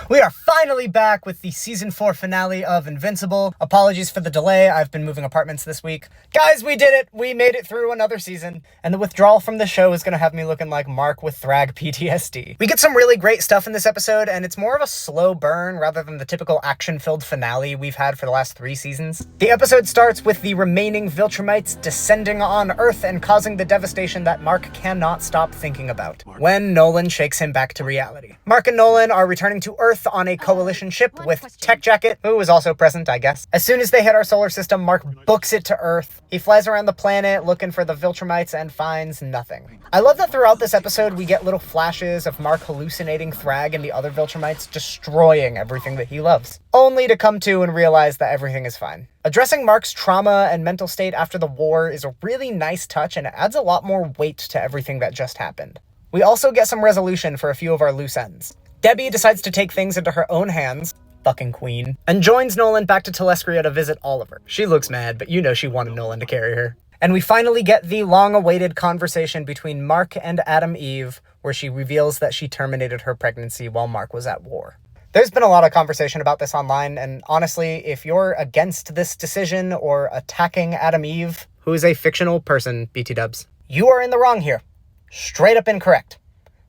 We are finally back with the season 4 finale of Invincible. Apologies for the delay. I've been moving apartments this week. Guys, we did it. We made it through another season. And the withdrawal from the show is going to have me looking like Mark with Thrag PTSD. We get some really great stuff in this episode, and it's more of a slow burn rather than the typical action-filled finale we've had for the last 3 seasons. The episode starts with the remaining Viltrumites descending on Earth and causing the devastation that Mark cannot stop thinking about, when Nolan shakes him back to reality. Mark and Nolan are returning to Earth on a coalition ship with Tech Jacket, who is also present, I guess. As soon as they hit our solar system, Mark books it to Earth. He flies around the planet looking for the Viltrumites and finds nothing. I love that throughout this episode we get little flashes of Mark hallucinating Thrag and the other Viltrumites destroying everything that he loves, only to come to and realize that everything is fine. Addressing Mark's trauma and mental state after the war is a really nice touch, and it adds a lot more weight to everything that just happened. We also get some resolution for a few of our loose ends. Debbie decides to take things into her own hands, fucking queen, and joins Nolan back to Telescria to visit Oliver. She looks mad, but you know she wanted Nolan to carry her. And we finally get the long-awaited conversation between Mark and Adam Eve, where she reveals that she terminated her pregnancy while Mark was at war. There's been a lot of conversation about this online, and honestly, if you're against this decision or attacking Adam Eve, who is a fictional person, BT dubs, you are in the wrong here. Straight up incorrect.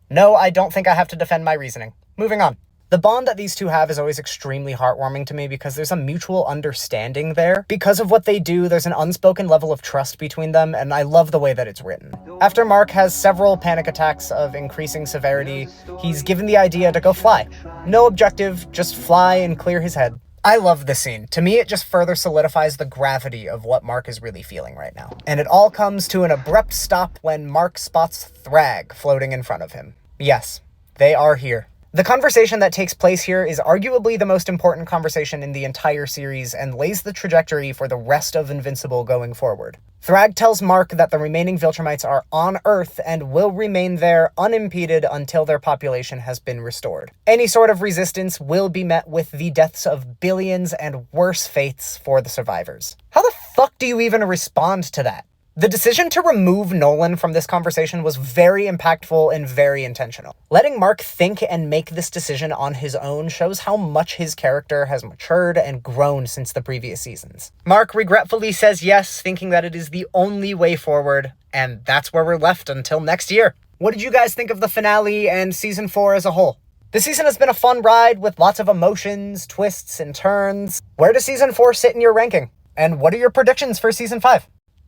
No, I don't think I have to defend my reasoning. Moving on. The bond that these two have is always extremely heartwarming to me because there's a mutual understanding there. Because of what they do, there's an unspoken level of trust between them, and I love the way that it's written. After Mark has several panic attacks of increasing severity, he's given the idea to go fly. No objective, just fly and clear his head. I love this scene. To me, it just further solidifies the gravity of what Mark is really feeling right now. And it all comes to an abrupt stop when Mark spots Thrag floating in front of him. Yes, they are here. The conversation that takes place here is arguably the most important conversation in the entire series and lays the trajectory for the rest of Invincible going forward. Thrag tells Mark that the remaining Viltrumites are on Earth and will remain there unimpeded until their population has been restored. Any sort of resistance will be met with the deaths of billions and worse fates for the survivors. How the fuck do you even respond to that? The decision to remove Nolan from this conversation was very impactful and very intentional. Letting Mark think and make this decision on his own shows how much his character has matured and grown since the previous seasons. Mark regretfully says yes, thinking that it is the only way forward, and that's where we're left until next year. What did you guys think of the finale and season 4 as a whole? This season has been a fun ride with lots of emotions, twists, and turns. Where does season 4 sit in your ranking? And what are your predictions for season 5?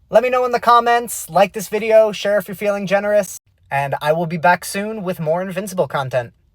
Let me know in the comments, like this video, share if you're feeling generous, and I will be back soon with more Invincible content.